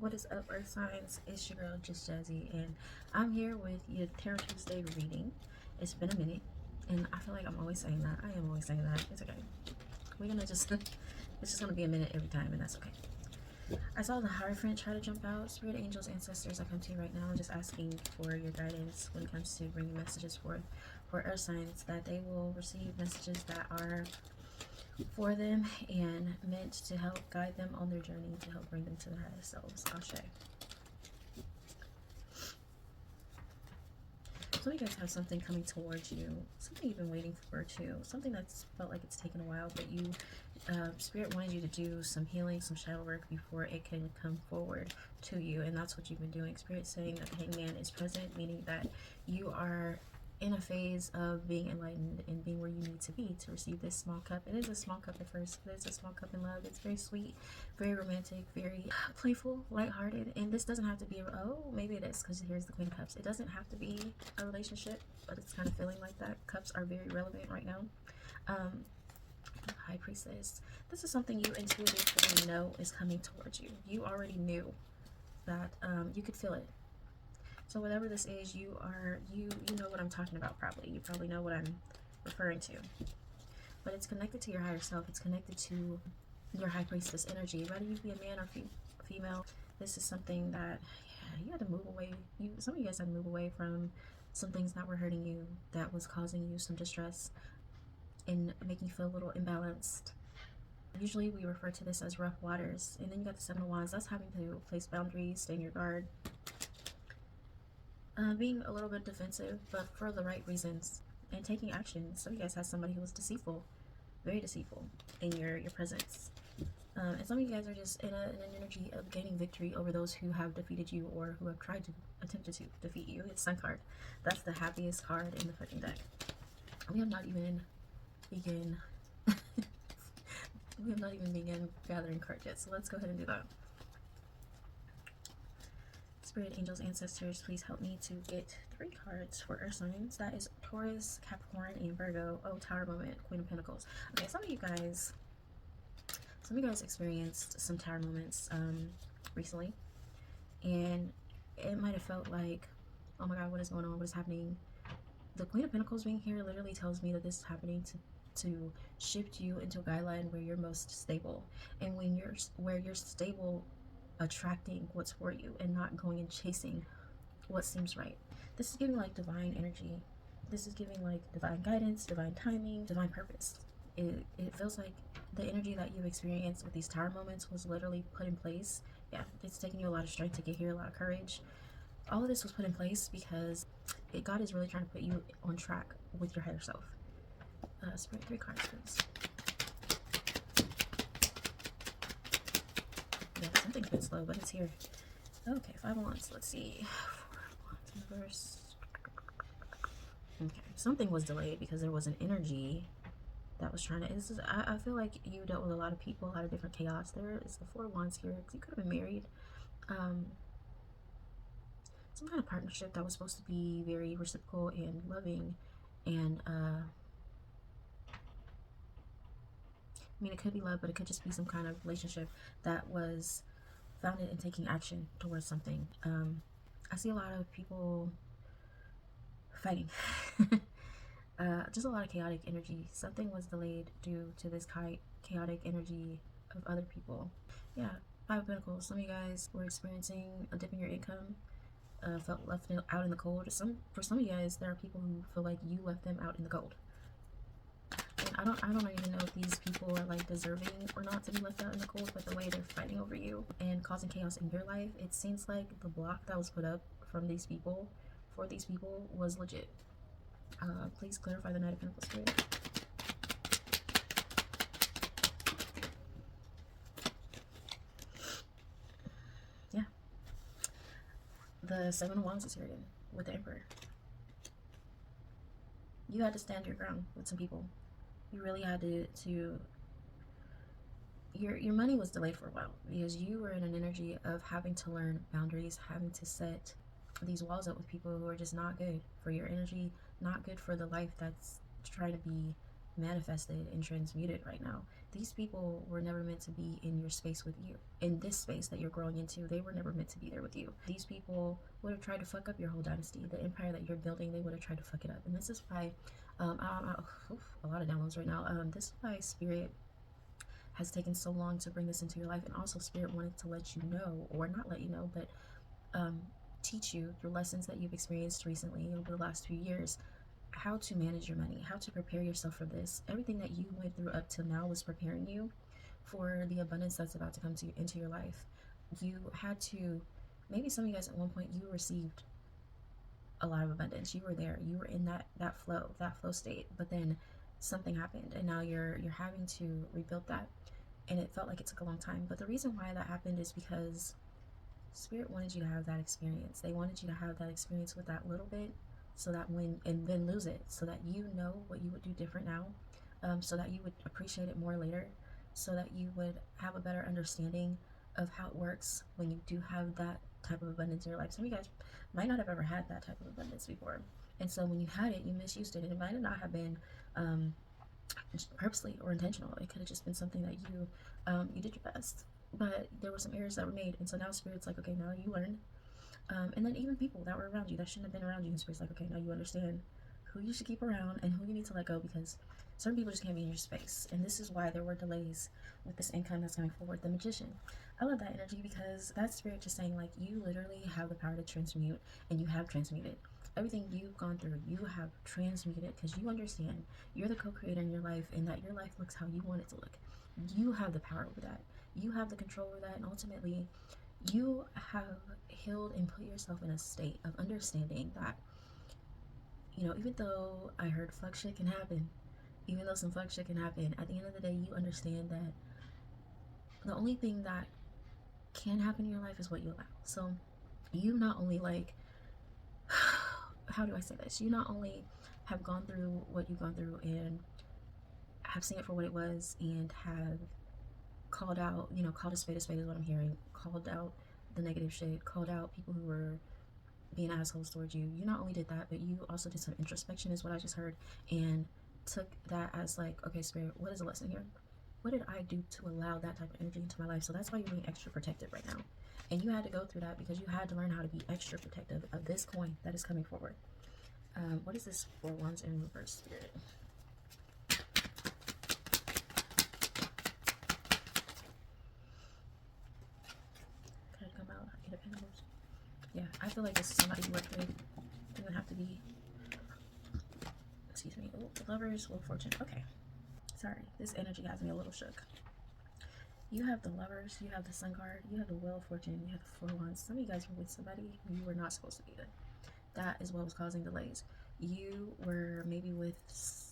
What is up, Earth Signs? It's your girl, Just Jazzy, and I'm here with your Tarot Tuesday reading. It's been a minute, and I feel like I'm always saying that. I am always saying that. It's okay. We're gonna just, it's just gonna be a minute every time, and that's okay. I saw the Hierophant try to jump out. Spirit, angels, ancestors, I come to you right now, just asking for your guidance when it comes to bringing messages forth for Earth Signs, that they will receive messages that are for them and meant to help guide them on their journey to help bring them to their highest selves. Ashe. So you guys have something coming towards you, something you've been waiting for too, something that's felt like it's taken a while, but you, Spirit wanted you to do some healing, some shadow work before it can come forward to you, and that's what you've been doing. Spirit saying that the Hangman is present, meaning that you are in a phase of being enlightened and being where you need to be to receive this small cup. It is a small cup at first, but it's a small cup in love. It's very sweet, very romantic, very playful, lighthearted. And this doesn't have to be, oh, maybe it is, because here's the Queen of Cups. It doesn't have to be a relationship, but it's kind of feeling like that. Cups are very relevant right now. High Priestess, this is something you intuitively know is coming towards you. You already knew that, you could feel it. So whatever this is, you know what I'm talking about. Probably you probably know what I'm referring to, but it's connected to your higher self. It's connected to your High Priestess energy. Whether you be a man or female, this is something that, yeah, you had to move away. Some of you guys had to move away from some things that were hurting you, that was causing you some distress and making you feel a little imbalanced. Usually we refer to this as rough waters. And then you got the Seven of Wands. That's having to place boundaries, stay in your guard, being a little bit defensive, but for the right reasons, and taking action. So you guys had somebody who was deceitful, very deceitful in your presence. And some of you guys are just in an energy of gaining victory over those who have defeated you or who have tried to attempted to defeat you. It's Sun card. That's the happiest card in the fucking deck. We have not even begun. We have not even begun gathering cards yet. So let's go ahead and do that. Spirit, angels, ancestors, please help me to get 3 cards for Earth signs. That is Taurus, Capricorn, and Virgo. Oh, Tower moment, Queen of Pentacles. Okay, some of you guys experienced some tower moments recently, and it might have felt like, oh my god, what is going on, what is happening? The Queen of Pentacles being here literally tells me that this is happening to shift you into a guideline where you're most stable, and where you're stable, attracting what's for you and not going and chasing what seems right. This is giving like divine energy. This is giving like divine guidance, divine timing, divine purpose. It feels like the energy that you've experienced with these tower moments was literally put in place. Yeah, it's taking you a lot of strength to get here, a lot of courage. All of this was put in place because God is really trying to put you on track with your higher self. Spirit, 3 cards, please. Yeah, something's been slow, but it's here. Okay, 5 wands. Let's see. 4 wands in reverse. Okay, something was delayed because there was an energy that was trying to. I feel like you dealt with a lot of people, a lot of different chaos. There is the 4 wands here because you could have been married. Some kind of partnership that was supposed to be very reciprocal and loving, and I mean, it could be love, but it could just be some kind of relationship that was founded in taking action towards something. I see a lot of people fighting. Just a lot of chaotic energy. Something was delayed due to this chaotic energy of other people. Yeah, 5 of Pentacles. Some of you guys were experiencing a dip in your income, felt left out in the cold. For some of you guys, there are people who feel like you left them out in the cold. And I don't even know if these people are like deserving or not to be left out in the cold, but the way they're fighting over you and causing chaos in your life, it seems like the block that was put up from these people for these people was legit. Please clarify the Knight of Pentacles Spirit. Yeah. The 7 of Wands is here again with the Emperor. You had to stand your ground with some people. You really had to your money was delayed for a while because you were in an energy of having to learn boundaries, having to set these walls up with people who are just not good for your energy, not good for the life that's trying to be manifested and transmuted right now. These people were never meant to be in your space with you. In this space that you're growing into, they were never meant to be there with you. These people would have tried to fuck up your whole dynasty. The empire that you're building, they would have tried to fuck it up. And this is why, a lot of downloads right now. This is why Spirit has taken so long to bring this into your life. And also Spirit wanted to let you know, or not let you know, but um, teach you through lessons that you've experienced recently over the last few years, how to manage your money, how to prepare yourself for this. Everything that you went through up till now was preparing you for the abundance that's about to come into your life. You had to, maybe some of you guys at one point, you received a lot of abundance. You were there. You were in that flow state. But then something happened, and now you're having to rebuild that. And it felt like it took a long time. But the reason why that happened is because Spirit wanted you to have that experience. They wanted you to have that experience with that little bit, so that and then lose it, so that you know what you would do different now, so that you would appreciate it more later, so that you would have a better understanding of how it works when you do have that type of abundance in your life. Some of you guys might not have ever had that type of abundance before. And so when you had it, you misused it. And it might not have been purposely or intentional. It could have just been something that you did your best. But there were some errors that were made. And so now Spirit's like, okay, now you learned. And then even people that were around you that shouldn't have been around you, and Spirit's like, okay, now you understand who you should keep around and who you need to let go, because certain people just can't be in your space. And this is why there were delays with this income that's coming forward. The Magician. I love that energy, because that's Spirit just saying, like, you literally have the power to transmute, and you have transmuted. Everything you've gone through, you have transmuted, because you understand you're the co-creator in your life, and that your life looks how you want it to look. You have the power over that. You have the control over that, and ultimately, you have healed and put yourself in a state of understanding that, even though I heard fuck shit can happen, even though some fuck shit can happen, at the end of the day, you understand that the only thing that can happen in your life is what you allow. So you not only, like, how do I say this? You not only have gone through what you've gone through and have seen it for what it was, and have called out, called a spade is what I'm hearing, called out the negative shit, called out people who were being assholes towards you. You not only did that, but you also did some introspection, is what I just heard, and took that as like, okay, Spirit, what is the lesson here? What did I do to allow that type of energy into my life? So that's why you're being extra protective right now. And you had to go through that because you had to learn how to be extra protective of this coin that is coming forward. What is this 4 wands in reverse, Spirit? Could it come out? Eight of Pentacles. Yeah, I feel like this is somebody you worked with. It doesn't have to be. Excuse me. Oh, the Lovers, Wheel of Fortune. Okay. Sorry, this energy has me a little shook. You have the Lovers, you have the Sun card, you have the Wheel of Fortune, you have the 4 wands. Some of you guys were with somebody who you were not supposed to be with. That is what was causing delays. You were maybe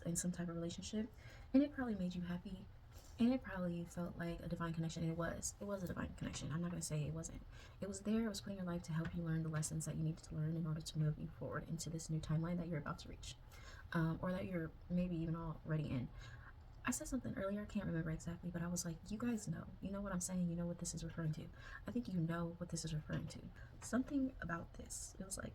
in some type of relationship, and it probably made you happy, and it probably felt like a divine connection. And it was a divine connection. I'm not going to say it wasn't. It was there. It was put in your life to help you learn the lessons that you needed to learn in order to move you forward into this new timeline that you're about to reach, or that you're maybe even already in. I said something earlier, I can't remember exactly, but I was like, you guys know. You know what I'm saying? You know what this is referring to. I think you know what this is referring to. Something about this. It was like,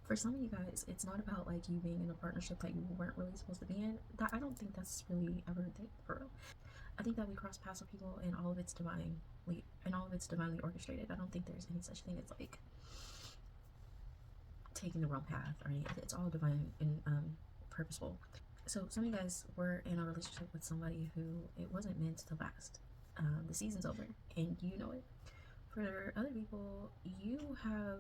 for some of you guys, it's not about like you being in a partnership that you weren't really supposed to be in. That, I don't think that's really ever a thing for real. I think that we cross paths with people, and all of it's divinely orchestrated. I don't think there's any such thing as like taking the wrong path or anything. It's all divine and purposeful. So some of you guys were in a relationship with somebody who it wasn't meant to last. The season's over, and you know it. For other people, you have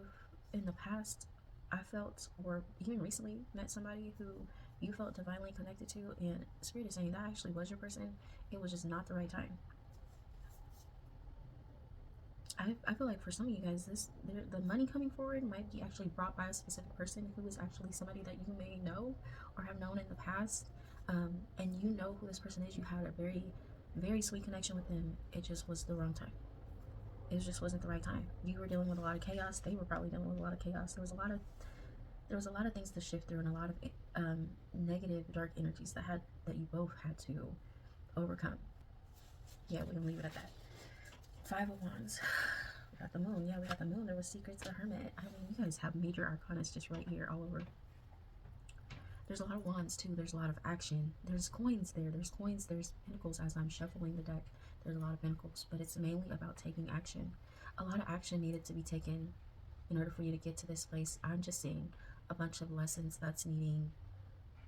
in the past, I felt, or even recently, met somebody who you felt divinely connected to, and Spirit is saying that actually was your person. It was just not the right time. I feel like for some of you guys, the money coming forward might be actually brought by a specific person who is actually somebody that you may know or have known in the past, and you know who this person is. You had a very, very sweet connection with them. It just was the wrong time. It just wasn't the right time. You were dealing with a lot of chaos. They were probably dealing with a lot of chaos. There was a lot of things to shift through, and a lot of negative, dark energies that you both had to overcome. Yeah, we're gonna leave it at that. 5 of Wands. We got the Moon. Yeah, we got the Moon. There was Secrets, the Hermit. I mean, you guys have major arcanas just right here all over. There's a lot of wands too. There's a lot of action. There's coins there. There's coins. There's pentacles. As I'm shuffling the deck, there's a lot of pentacles, but it's mainly about taking action. A lot of action needed to be taken in order for you to get to this place. I'm just seeing a bunch of lessons that's needing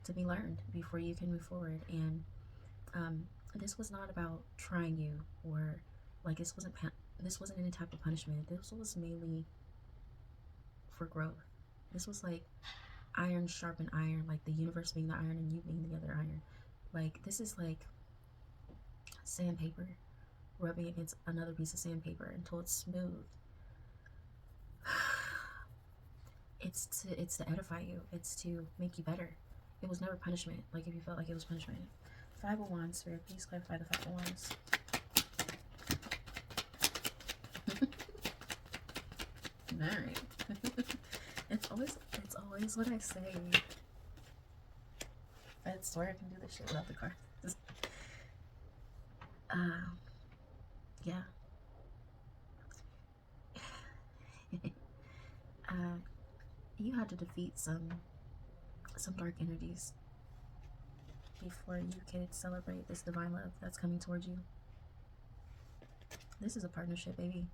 to be learned before you can move forward. And this was not about trying you, or like this wasn't any type of punishment. This was mainly for growth. This was like iron sharpen iron, like the universe being the iron and you being the other iron. Like this is like sandpaper rubbing against another piece of sandpaper until it's smooth. It's to edify you. It's to make you better. It was never punishment. Like if you felt like it was punishment. Five of Wands, Spirit, please clarify the Five of Wands. Alright. It's always what I say. I swear I can do this shit without the cards. Yeah. You had to defeat some dark energies before you could celebrate this divine love that's coming towards you. This is a partnership, baby.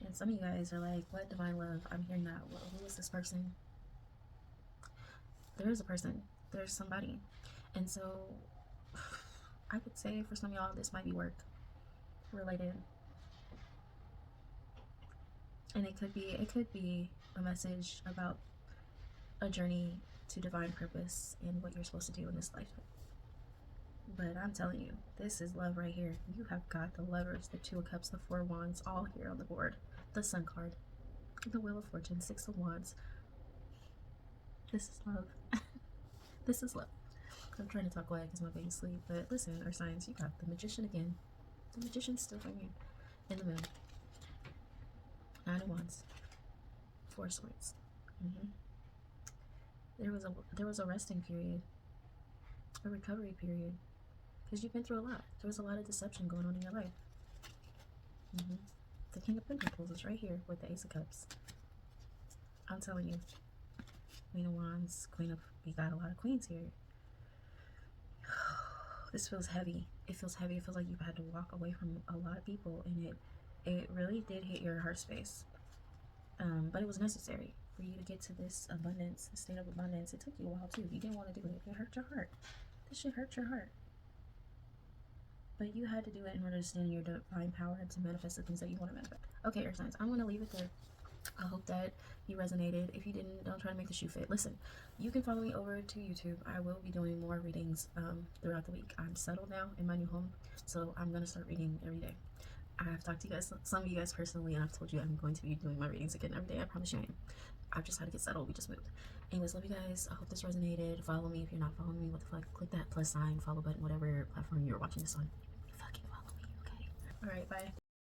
And some of you guys are like, what divine love? I'm hearing that. Well, who is this person? There is a person. There's somebody. And so I could say for some of y'all, this might be work related. And it could be a message about a journey to divine purpose and what you're supposed to do in this lifetime. But I'm telling you, this is love right here. You have got the Lovers, the Two of Cups, the Four of Wands, all here on the board. The Sun card, the Wheel of Fortune, Six of Wands. This is love. This is love. I'm trying to talk quiet because my baby's asleep. But listen, our signs, you got the Magician again. The Magician's still from you. In the Moon. Nine of Wands. Four of Swords. There was a resting period, a recovery period, because you've been through a lot. There was a lot of deception going on in your life. The King of Pentacles is right here with the Ace of Cups. I'm telling you, Queen of Wands, we got a lot of queens here. This feels heavy. It feels heavy. It feels like you've had to walk away from a lot of people, and it really did hit your heart space. But it was necessary for you to get to this abundance, this state of abundance. It took you a while too. You didn't want to do it. It hurt your heart. This shit hurt your heart. But you had to do it in order to stand in your divine power and to manifest the things that you want to manifest. Okay, Earth signs, I'm going to leave it there. I hope that you resonated. If you didn't, don't try to make the shoe fit. Listen, you can follow me over to YouTube. I will be doing more readings throughout the week. I'm settled now in my new home, so I'm going to start reading every day. I've talked to you guys, some of you guys personally, and I've told you I'm going to be doing my readings again every day. I promise you I am. I've just had to get settled. We just moved. Anyways, love you guys. I hope this resonated. Follow me if you're not following me. What the fuck? Click that plus sign, follow button, whatever platform you're watching this on. Fucking follow me, okay? Alright, bye.